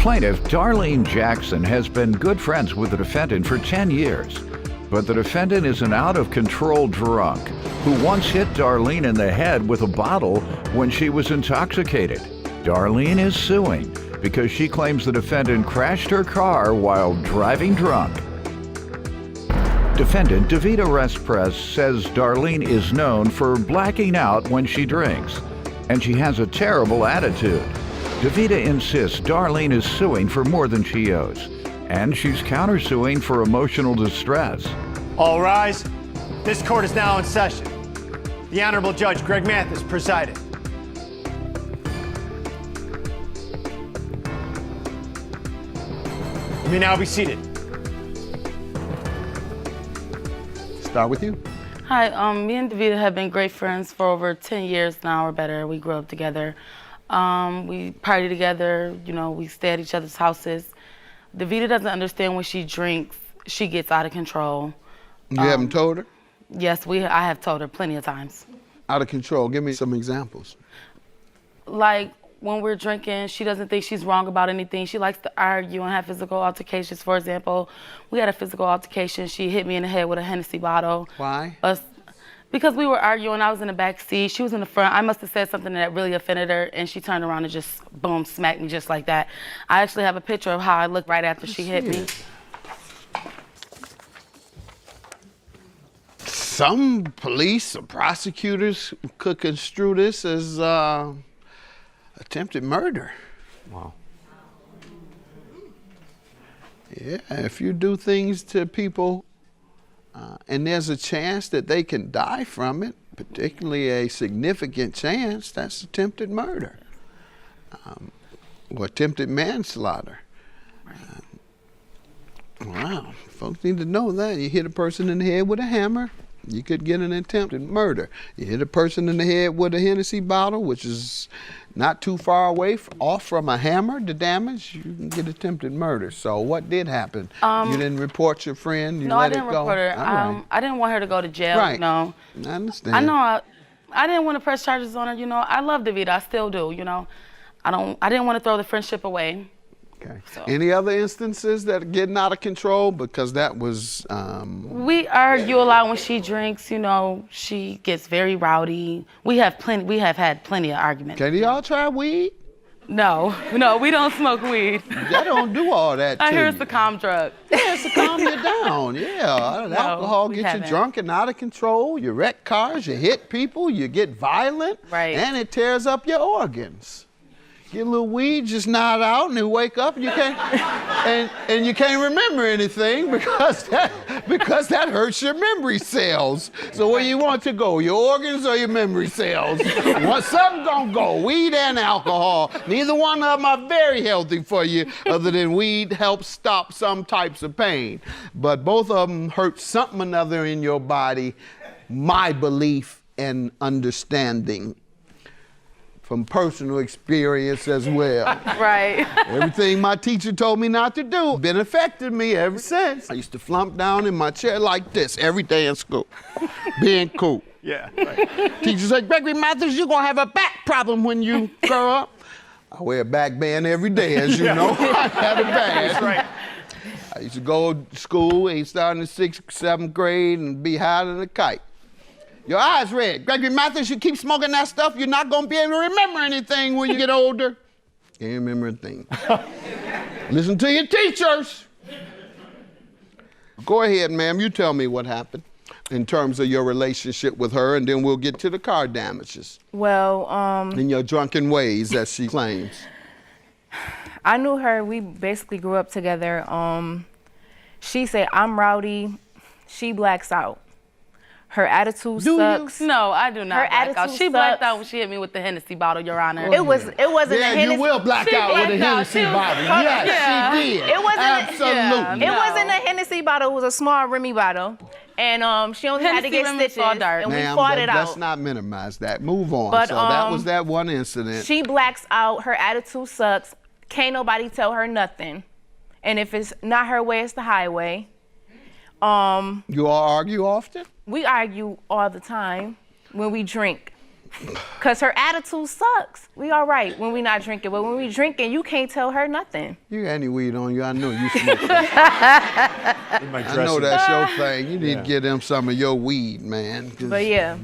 plaintiff, Darlene Jackson, has been good friends with the defendant for 10 years. But the defendant is an out-of-control drunk who once hit Darlene in the head with a bottle when she was intoxicated. Darlene is suing because she claims the defendant crashed her car while driving drunk. Defendant Davida Respress says Darlene is known for blacking out when she drinks, and she has a terrible attitude. Davida insists Darlene is suing for more than she owes, and she's countersuing for emotional distress. All rise. This court is now in session. The Honorable Judge Greg Mathis presiding. You may now be seated. Start with you. Hi, me and Davida have been great friends for over 10 years now or better. We grew up together. We party together, you know, we stay at each other's houses. Davida doesn't understand when she drinks, she gets out of control. You haven't told her? Yes, I have told her plenty of times. Out of control, give me some examples. Like, when we're drinking, she doesn't think she's wrong about anything. She likes to argue and have physical altercations. For example, we had a physical altercation. She hit me in the head with a Hennessy bottle. Why? Because we were arguing. I was in the back seat. She was in the front. I must have said something that really offended her, and she turned around and just, boom, smacked me just like that. I actually have a picture of how I looked right after she hit me. Some police or prosecutors could construe this as attempted murder. Wow. Yeah, if you do things to people and there's a chance that they can die from it, particularly a significant chance, that's attempted murder or attempted manslaughter. Wow, folks need to know that. You hit a person in the head with a hammer, you could get an attempted murder. You hit a person in the head with a Hennessy bottle, which is not too far away off from a hammer, the damage, you can get attempted murder. So what did happen? You didn't report your friend? You no, let I didn't it go? report her. Right. I didn't want her to go to jail, Right. No. I understand. I know I didn't want to press charges on her, you know. I love Davida, I still do, you know. I didn't want to throw the friendship away. Okay. So. Any other instances that are getting out of control? Because that was... We argue a lot when she drinks, you know. She gets very rowdy. We have had plenty of arguments. Okay, do y'all try weed? No, we don't smoke weed. That don't do all that to I hear you. it's a calm drug. Yeah, it's to calm you down. Yeah, No, alcohol we gets haven't. you drunk and out of control. You wreck cars, you hit people, you get violent, Right. and it tears up your organs. Get a little weed, just nod out, and then wake up, and you can't, and you can't remember anything because that hurts your memory cells. So where you want to go, your organs or your memory cells? Something gonna go. Weed and alcohol. Neither one of them are very healthy for you, other than weed helps stop some types of pain. But both of them hurt something or another in your body. My belief and understanding. From personal experience as well. Right. Everything my teacher told me not to do been affected me ever since. I used to flunk down in my chair like this every day in school, being cool. Yeah, right. Teacher said, Gregory Mathis, you're gonna have a back problem when you grow up. I wear a back band every day, as you know. I had a band. That's right. I used to go to school, starting in 6th, 7th grade, and be higher than a kite. Your eyes red. Gregory Mathis, you keep smoking that stuff, you're not gonna be able to remember anything when you get older. Can't remember a thing. Listen to your teachers. Go ahead, ma'am, you tell me what happened in terms of your relationship with her, and then we'll get to the car damages. Well, in your drunken ways, as she claims. I knew her, we basically grew up together. She said, I'm rowdy, she blacks out. Her attitude sucks. No, I do not Her black out. attitude She blacked sucks. out when she hit me with the Hennessy bottle, Your Honor. It wasn't a Hennessy. You will black out with a Hennessy bottle. Yes, she did. It wasn't Absolutely. It wasn't a Hennessy bottle, it was a small Remy bottle. And she only had to get Hennessy stitches, and we Ma'am, fought it let's out. not minimize that. Move on. But, so that was that one incident. She blacks out, her attitude sucks, can't nobody tell her nothing. And if it's not her way, it's the highway. You all argue often? We argue all the time when we drink. Cause her attitude sucks. We all right when we not drinking, but when we drinking, you can't tell her nothing. You got any weed on you? I know you smoke that. I know that's your thing. You need to give them some of your weed, man. But yeah.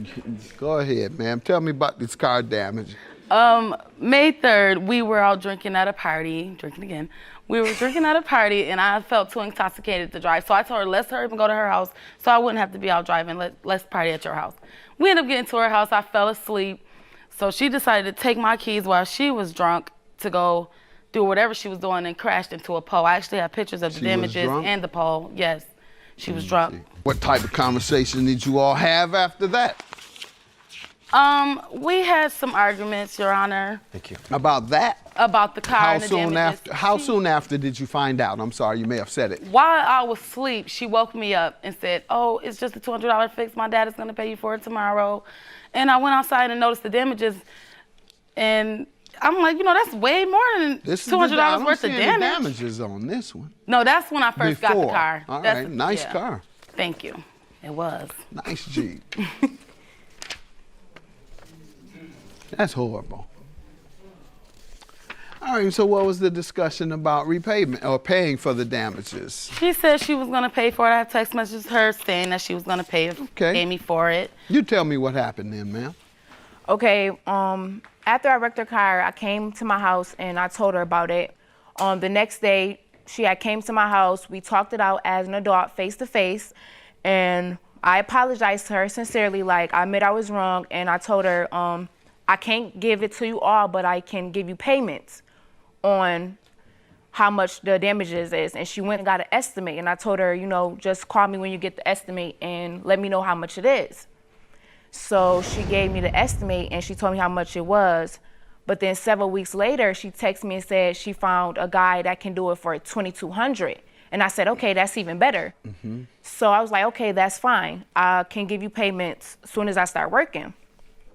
Go ahead, ma'am. Tell me about this car damage. May 3rd, we were out drinking at a party, drinking again. We were drinking at a party, and I felt too intoxicated to drive. So I told her, let's hurry up and go to her house so I wouldn't have to be out driving. Let's party at your house. We ended up getting to her house. I fell asleep. So she decided to take my keys while she was drunk to go do whatever she was doing and crashed into a pole. I actually have pictures of the damages and the pole. Yes, she was drunk. What type of conversation did you all have after that? We had some arguments, Your Honor. Thank you. About that? About the car and the damages. How soon after did you find out? I'm sorry, you may have said it. While I was asleep, she woke me up and said, oh, it's just a $200 fix. My dad is going to pay you for it tomorrow. And I went outside and noticed the damages. And I'm like, you know, that's way more than $200 worth of damage. Damages on this one. No, that's when I first got the car. All right, nice car. Thank you. It was. Nice Jeep. That's horrible. All right, so what was the discussion about repayment or paying for the damages? She said she was going to pay for it. I have text messages her saying that she was going to pay me for it. You tell me what happened then, ma'am. Okay, after I wrecked her car, I came to my house and I told her about it. The next day, she had came to my house. We talked it out as an adult, face to face, and I apologized to her sincerely. Like, I admit I was wrong, and I told her, I can't give it to you all, but I can give you payments on how much the damages is. And she went and got an estimate, and I told her, you know, just call me when you get the estimate and let me know how much it is. So she gave me the estimate and she told me how much it was. But then several weeks later, she texted me and said she found a guy that can do it for $2,200. And I said, okay, that's even better. Mm-hmm. So I was like, okay, that's fine. I can give you payments as soon as I start working.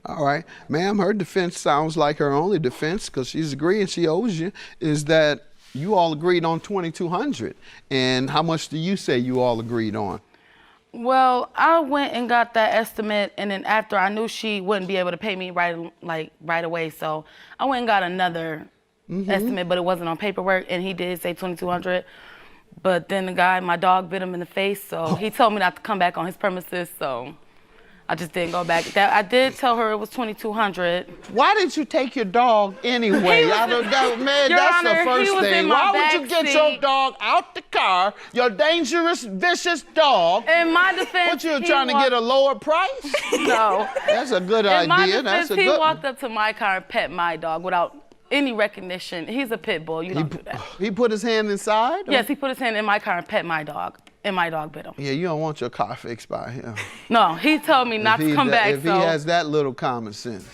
All right. Ma'am, her defense sounds like her only defense, because she's agreeing she owes you, is that you all agreed on $2,200. And how much do you say you all agreed on? Well, I went and got that estimate, and then after I knew she wouldn't be able to pay me right away, so I went and got another estimate, but it wasn't on paperwork, and he did say $2,200. But then the guy, my dog bit him in the face, so he told me not to come back on his premises, so I just didn't go back. I did tell her it was $2,200. Why did you take your dog anyway? Man, that's the first thing. Why would you get your dog out the car, your dangerous, vicious dog? In my defense, what, you trying to get a lower price? No. That's a good idea. In my defense, he walked up to my car and pet my dog without any recognition. He's a pit bull. You don't do that. He put his hand inside? Yes, he put his hand in my car and pet my dog. And my dog bit him. Yeah, you don't want your car fixed by him. No, he told me not to come back. If he has that little common sense.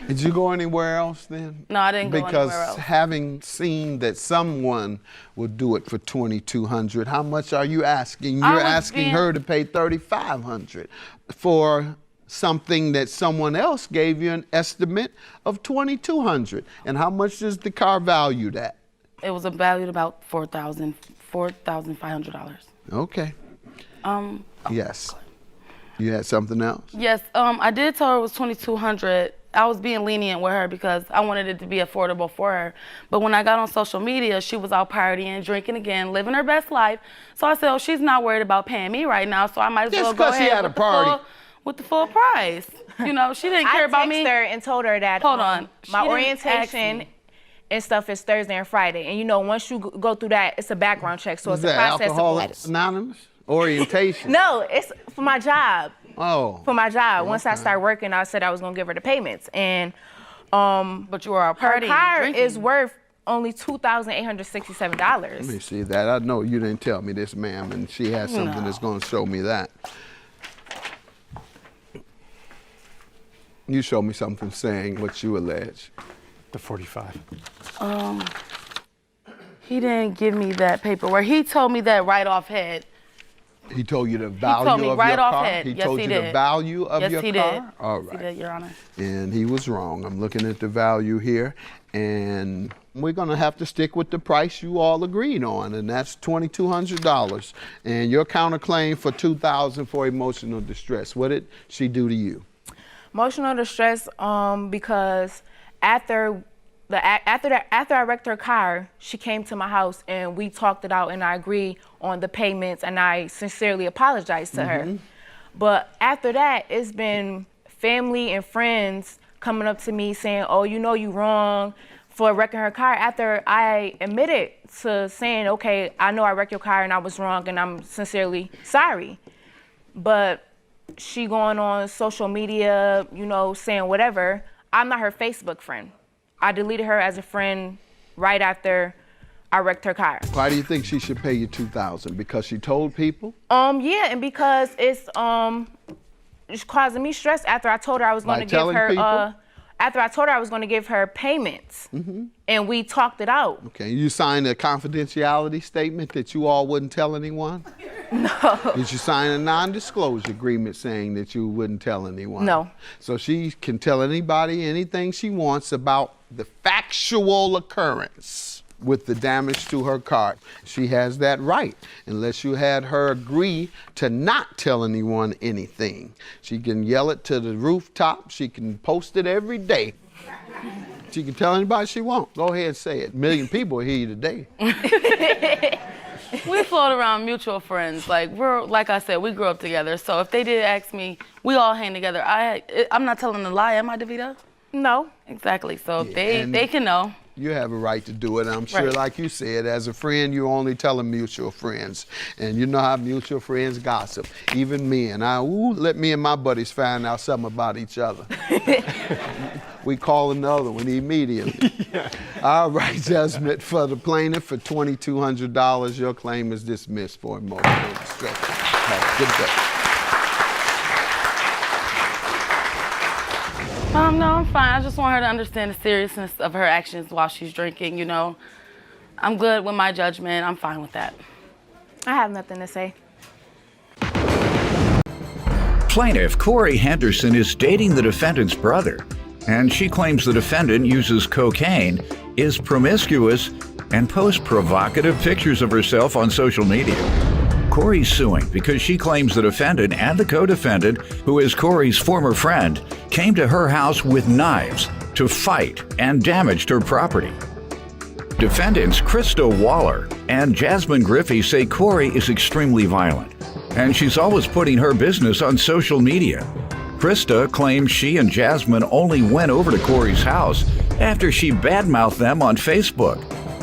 Did you go anywhere else then? No, I didn't go anywhere else. Because having seen that someone would do it for $2,200, how much are you asking? You're asking her to pay $3,500 for something that someone else gave you an estimate of $2,200. And how much is the car valued at? It was valued about $4,500. Okay. Yes. You had something else? Yes. I did tell her it was $2,200. I was being lenient with her because I wanted it to be affordable for her. But when I got on social media, she was out partying, drinking again, living her best life. So I said, oh, she's not worried about paying me right now, so I might as well go ahead with the full price. You know, she didn't care about me. I texted her and told her that my orientation and stuff is Thursday and Friday. And you know, once you go through that, it's a background check. So it's a process. Alcoholics Anonymous? Orientation? No, it's for my job. Oh. For my job. Okay. Once I start working, I said I was going to give her the payments. And but you were out partying. Her car is worth only $2,867. Let me see that. I know you didn't tell me this, ma'am, and she has something that's going to show me that. You show me something saying what you allege. The 45. He didn't give me that paperwork. He told me that right off head. He told you the value of your car? He told yes, you he did. The value of your car? Yes, he did. All right. Yes, he did, Your Honor. And he was wrong. I'm looking at the value here. and we're gonna have to stick with the price you all agreed on, and that's $2,200. And your counterclaim for $2,000 for emotional distress. What did she do to you? Emotional distress, because after I wrecked her car, she came to my house and we talked it out and I agreed on the payments and I sincerely apologized to her. But after that, it's been family and friends coming up to me saying, oh, you know you wrong for wrecking her car, after I admitted to saying, okay, I know I wrecked your car and I was wrong and I'm sincerely sorry. But she going on social media, you know, saying whatever. I'm not her Facebook friend. I deleted her as a friend right after I wrecked her car. Why do you think she should pay you $2,000? Because she told people? Yeah, and because it's causing me stress after I told her I was going to give her after I told her I was going to give her payments, and we talked it out. Okay, you signed a confidentiality statement that you all wouldn't tell anyone? No. Did you sign a non-disclosure agreement saying that you wouldn't tell anyone? No. So she can tell anybody anything she wants about the factual occurrence with the damage to her car. She has that right, unless you had her agree to not tell anyone anything. She can yell it to the rooftop. She can post it every day. She can tell anybody she wants. Go ahead and say it. A million people will hear you today. We float around mutual friends. Like I said, we grew up together. So if they did ask me, we all hang together. I'm not telling a lie, am I, DeVita? No. Exactly. So if they can know. You have a right to do it. I'm sure, like you said, as a friend, you only telling mutual friends. And you know how mutual friends gossip. Even men. Let me and my buddies find out something about each other. We call another one immediately. Yeah. All right, judgment for the plaintiff for $2,200. Your claim is dismissed for emotional distress. Have a good day. No, I'm fine. I just want her to understand the seriousness of her actions while she's drinking, you know. I'm good with my judgment. I'm fine with that. I have nothing to say. Plaintiff Corey Henderson is dating the defendant's brother, and she claims the defendant uses cocaine, is promiscuous, and posts provocative pictures of herself on social media. Corey's suing because she claims the defendant and the co-defendant, who is Corey's former friend, came to her house with knives to fight and damaged her property. Defendants Krista Waller and Jasmine Griffey say Corey is extremely violent, and she's always putting her business on social media. Krista claims she and Jasmine only went over to Corey's house after she badmouthed them on Facebook.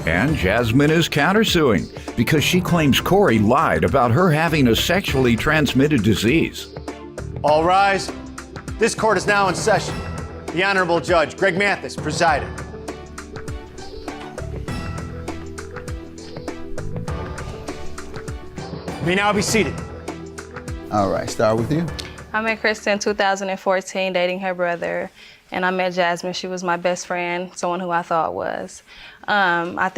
And Jasmine is countersuing because she claims Corey lied about her having a sexually transmitted disease. All rise. This court is now in session. The Honorable Judge Greg Mathis presiding. You may now be seated. All right, start with you. I met Krista in 2014, dating her brother, and I met Jasmine. She was my best friend, someone who I thought was. I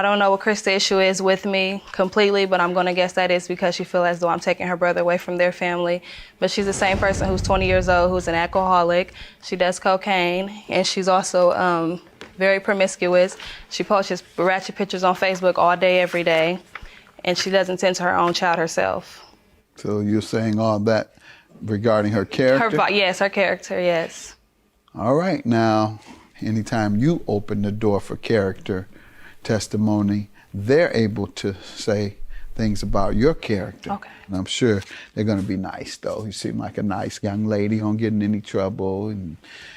don't know what Krista's issue is with me completely, but I'm gonna guess that is because she feels as though I'm taking her brother away from their family. But she's the same person who's 20 years old, who's an alcoholic. She does cocaine, and she's also very promiscuous. She posts ratchet pictures on Facebook all day, every day, and she doesn't tend to her own child herself. So you're saying all that regarding her character? Yes, her character, yes. All right, now, anytime you open the door for character testimony, they're able to say things about your character. Okay. And I'm sure they're going to be nice, though. You seem like a nice young lady, don't get in any trouble, and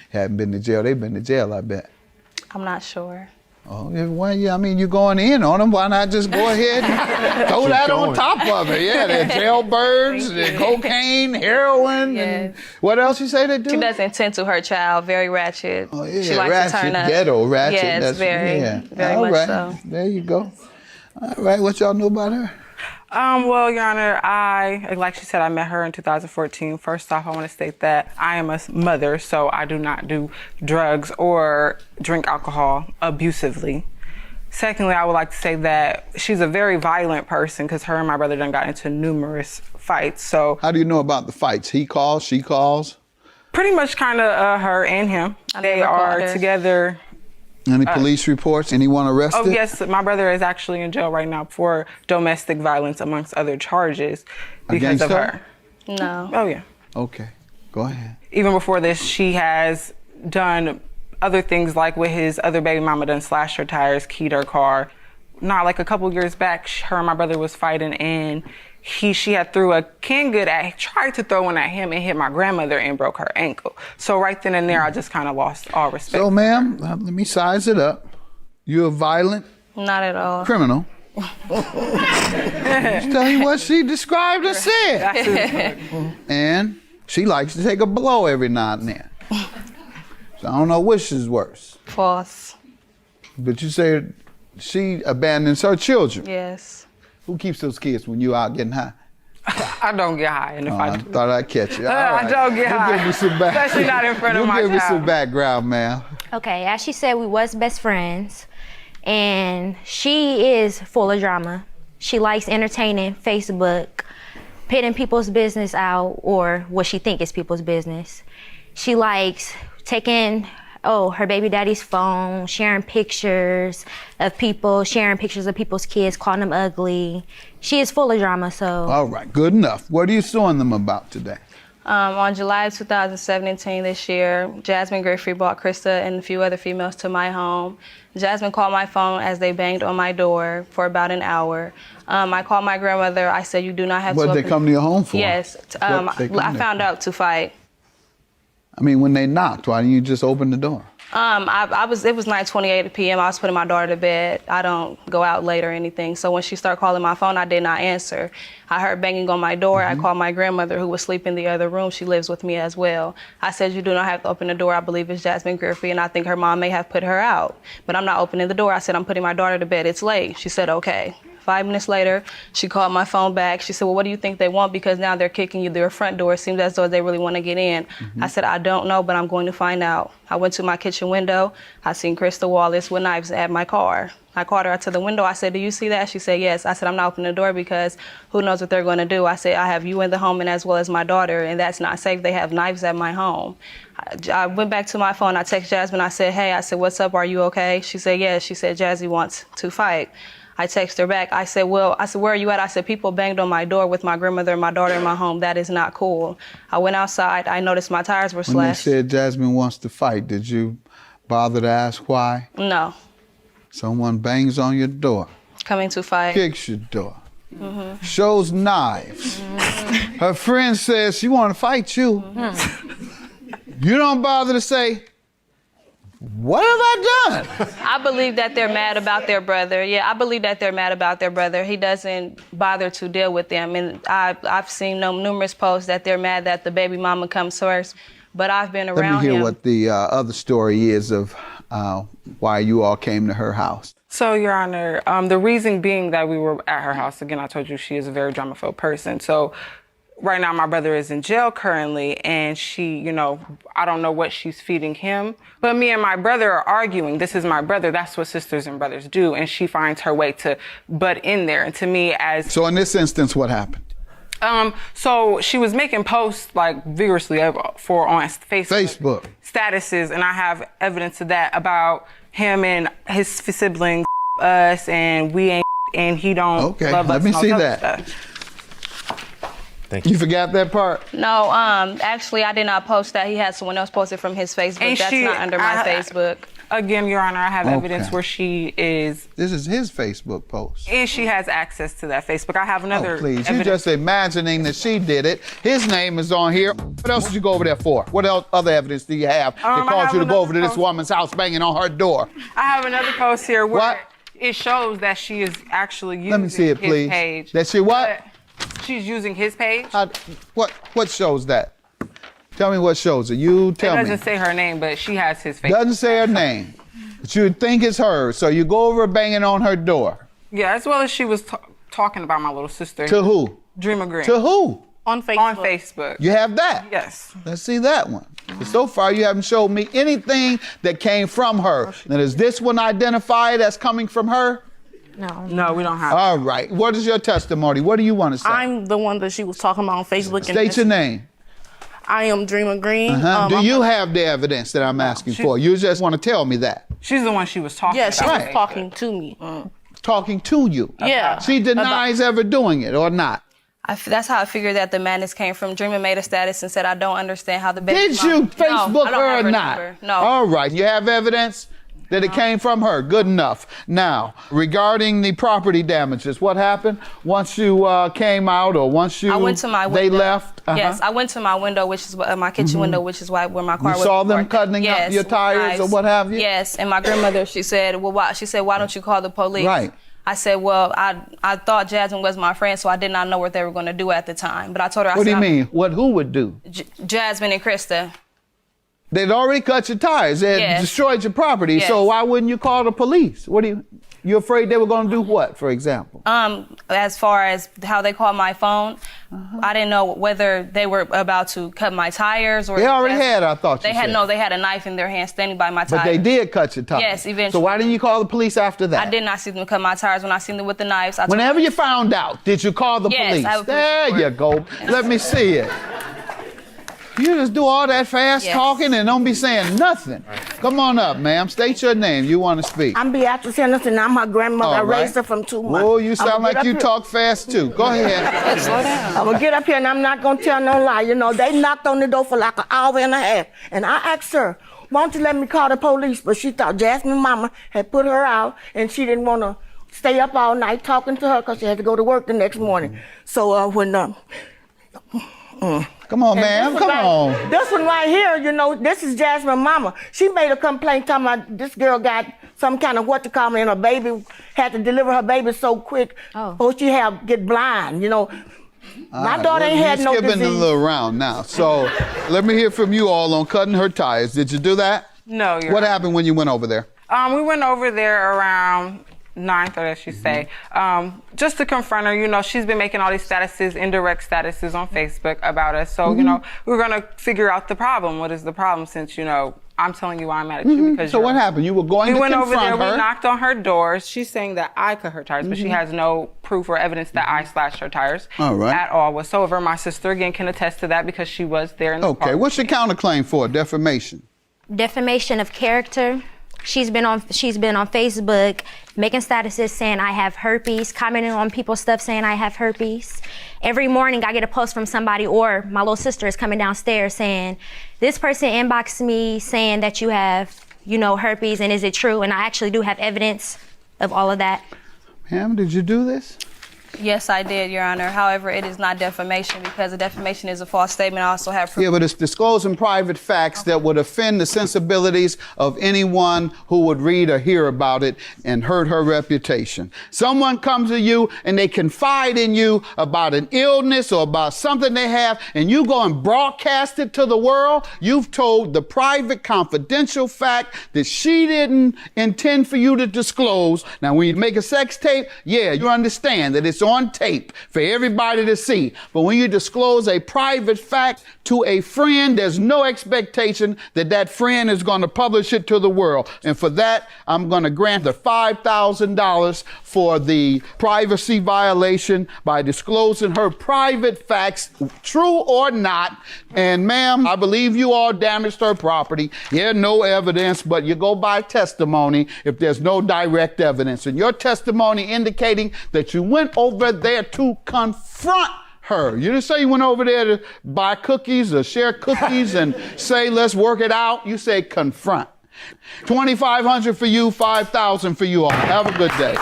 haven't been to jail. They've been to jail, I bet. I'm not sure. Oh, well, yeah, I mean, you're going in on them. Why not just go ahead and throw that on top of it? Yeah, they're jailbirds, they're cocaine, heroin, and what else you say they do? She doesn't tend to her child, very ratchet. Oh, yeah, she likes ratchet, to turn up. ghetto, ratchet. Yes, very All much right. so. There you go. All right, what y'all know about her? Well, Your Honor, like she said, I met her in 2014. First off, I want to state that I am a mother, so I do not do drugs or drink alcohol abusively. Secondly, I would like to say that she's a very violent person because her and my brother done got into numerous fights. So How do you know about the fights? He calls, she calls? pretty much kind of her and him. They are together Any police reports? Anyone arrested? Oh, yes. My brother is actually in jail right now for domestic violence, amongst other charges, because Against of her? her. No. Oh, yeah. Okay, go ahead. Even before this, she has done other things, like with his other baby mama, done slashed her tires, keyed her car. Not like a couple years back, her and my brother was fighting, and she had threw a canned good tried to throw one at him and hit my grandmother and broke her ankle. So right then and there, I just kind of lost all respect. So, ma'am, let me size it up. You're a violent Not at all. criminal. Just tell you what she described and said. And she likes to take a blow every now and then. So I don't know which is worse. False. But you say she abandons her children. Yes. Who keeps those kids when you out getting high? I don't get high, and if I thought I'd catch you. All I right. don't get high. Give me some Especially not in front of my Give me child. some background, ma'am. Okay, as she said, we was best friends, and she is full of drama. She likes entertaining Facebook, pitting people's business out, or what she think is people's business. She likes taking her baby daddy's phone, sharing pictures of people, sharing pictures of people's kids, calling them ugly. She is full of drama, so. All right, good enough. What are you suing them about today? On July 2017 this year, Jasmine Griffey brought Krista and a few other females to my home. Jasmine called my phone as they banged on my door for about an hour. I called my grandmother. I said, you do not have to What did they come to your home for? Yes. What they come I there found for? out to fight. I mean, when they knocked, why didn't you just open the door? It was 9:28 p.m. I was putting my daughter to bed. I don't go out late or anything. So when she started calling my phone, I did not answer. I heard banging on my door. I called my grandmother, who was sleeping in the other room. She lives with me as well. I said, you do not have to open the door. I believe it's Jasmine Griffey, and I think her mom may have put her out. But I'm not opening the door. I said, I'm putting my daughter to bed. It's late. She said, okay. 5 minutes later, she called my phone back. She said, well, what do you think they want? Because now they're kicking you their front door. It seems as though they really want to get in. I said, I don't know, but I'm going to find out. I went to my kitchen window. I seen Krista Wallace with knives at my car. I called her out to the window. I said, do you see that? She said, yes. I said, I'm not opening the door because who knows what they're going to do. I said, I have you in the home and as well as my daughter, and that's not safe. They have knives at my home. I went back to my phone. I texted Jasmine. I said, hey, what's up? Are you okay? She said, yes. She said, Jazzy wants to fight. I texted her back. I said, where are you at? I said, people banged on my door with my grandmother and my daughter in my home. That is not cool. I went outside. I noticed my tires were slashed. When they said Jasmine wants to fight, did you bother to ask why? No. Someone bangs on your door, Coming to fight. kicks your door, shows knives. Her friend says she want to fight you. You don't bother to say, what have I done? I believe that they're mad about their brother. Yeah, I believe that they're mad about their brother. He doesn't bother to deal with them. And I've seen numerous posts that they're mad that the baby mama comes first. But I've been around him. Let me hear what the other story is of why you all came to her house. So, Your Honor, the reason being that we were at her house, again, I told you she is a very drama-filled person. So right now my brother is in jail currently, and she, I don't know what she's feeding him. But me and my brother are arguing. This is my brother. That's what sisters and brothers do. And she finds her way to butt in there. And to me, So in this instance, what happened? So she was making posts like vigorously on Facebook statuses, and I have evidence of that about him and his siblings, us, and we ain't, and he don't love us. Let me and all see other that. stuff. Thank you. You forgot that part? No, actually, I did not post that. He had someone else post it from his Facebook. And That's not under my Facebook. Again, Your Honor, I have evidence where she is. This is his Facebook post. And she has access to that Facebook. I have another. Oh, please. evidence. You're just imagining that she did it. His name is on here. What else did you go over there for? What else, other evidence do you have that caused you to go over to this woman's house banging on her door? I have another post here where it shows that she is actually using Let me see it, his please. page. That she what? She's using his page. What shows that? Tell me what shows it. You tell me. It doesn't say her name, but she has his face. Doesn't say her name. But you would think it's her. So you go over banging on her door. Yeah, as well as she was talking about my little sister. To who? Dreamer Green. To who? On Facebook. On Facebook. You have that? Yes. Let's see that one. But so far, you haven't showed me anything that came from her. Now, is this one identified as coming from her? No. No, we don't have. All right. What is your testimony? What do you want to say? I'm the one that she was talking about on Facebook. State your name. I am Dreamer Green. Do you have the evidence that I'm asking for? You just want to tell me that. She's the one she was talking Yeah, she about. was talking to me. Talking to you. Yeah. She denies ever doing it or not. That's how I figured that the madness came from. Dreamer made a status and said, I don't understand how the baby Did you Facebook I don't her have or not? number. No. All right. You have evidence that it came from her. Good enough. Now, regarding the property damages, what happened once you came out or once you I went to my window. they left? Yes, I went to my window, which is my kitchen window, which is where my car was. You saw them parked. cutting up your with tires or knives. what have you? Yes, and my grandmother, she said, well, why? She said, why don't you call the police? Right. I said, well, I thought Jasmine was my friend, so I did not know what they were going to do at the time. But I told her, What do you mean? Who would do? Jasmine and Krista. They'd already cut your tires. They had destroyed your property. Yes. So why wouldn't you call the police? You afraid they were going to do what, for example? As far as how they called my phone, I didn't know whether they were about to cut my tires or. They already had, I thought they you had said. No, they had a knife in their hand standing by my tires. But they did cut your tires. Yes, eventually. So why didn't you call the police after that? I did not see them cut my tires. When I seen them with the knives, Whenever you found out, did you call the Yes, police? I have a police There report. you go. Let me see it. You just do all that fast talking and don't be saying nothing. Come on up, ma'am. State your name. You want to speak. I'm Beatrice Henderson. I'm her grandmother. I All right. raised her from 2 months. Oh, you sound I'ma get like up you here. talk fast too. Go ahead. Slow down. I'm gonna get up here and I'm not gonna tell no lie. You know, they knocked on the door for like an hour and a half. And I asked her, why don't you let me call the police? But she thought Jasmine's mama had put her out and she didn't want to stay up all night talking to her because she had to go to work the next morning. So Come on, ma'am. Come on. This one right here, you know, this is Jasmine's mama. She made a complaint talking about this girl got some kind of and her baby had to deliver her baby so quick. Oh, she get blind, you know. My daughter ain't had no disease. Skipping a little round now. So let me hear from you all on cutting her tires. Did you do that? No. What happened when you went over there? We went over there around 9:30, as she say, just to confront her. You know, she's been making all these statuses, indirect statuses on Facebook about us. So, you know, we're going to figure out the problem. What is the problem since, you know, I'm telling you why I'm mad at you because So what happened? You were going to confront her. We went over there, her. we knocked on her doors. She's saying that I cut her tires, but she has no proof or evidence that I slashed her tires at all whatsoever. My sister, again, can attest to that because she was there in the Okay, what's your counterclaim for? Defamation? Defamation of character. She's been on Facebook making statuses saying I have herpes, commenting on people's stuff saying I have herpes. Every morning I get a post from somebody or my little sister is coming downstairs saying, this person inboxed me saying that you have, you know, herpes and is it true? And I actually do have evidence of all of that. Ma'am, did you do this? Yes, I did, Your Honor. However, it is not defamation because a defamation is a false statement. I also have proof. Yeah, but it's disclosing private facts that would offend the sensibilities of anyone who would read or hear about it and hurt her reputation. Someone comes to you and they confide in you about an illness or about something they have, and you go and broadcast it to the world. You've told the private, confidential fact that she didn't intend for you to disclose. Now, when you make a sex tape, yeah, you understand that it's on tape for everybody to see. But when you disclose a private fact to a friend, there's no expectation that that friend is going to publish it to the world. And for that, I'm going to grant the $5,000 for the privacy violation by disclosing her private facts, true or not. And ma'am, I believe you all damaged her property. Yeah, no evidence, but you go by testimony if there's no direct evidence. And your testimony indicating that you went over there to confront her. You didn't say you went over there to buy cookies or share cookies and say, let's work it out. You say confront. $2,500 for you, $5,000 for you all. Have a good day.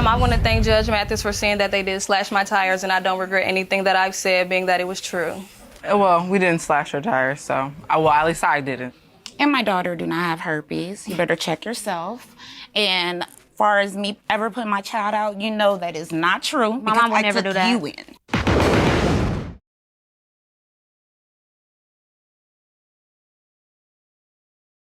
I want to thank Judge Mathis for saying that they did slash my tires, and I don't regret anything that I've said, being that it was true. Well, we didn't slash her tires, so, well, at least I didn't. And my daughter do not have herpes. You better check yourself. And as far as me ever putting my child out, you know that is not true. My mom would never do that. You in.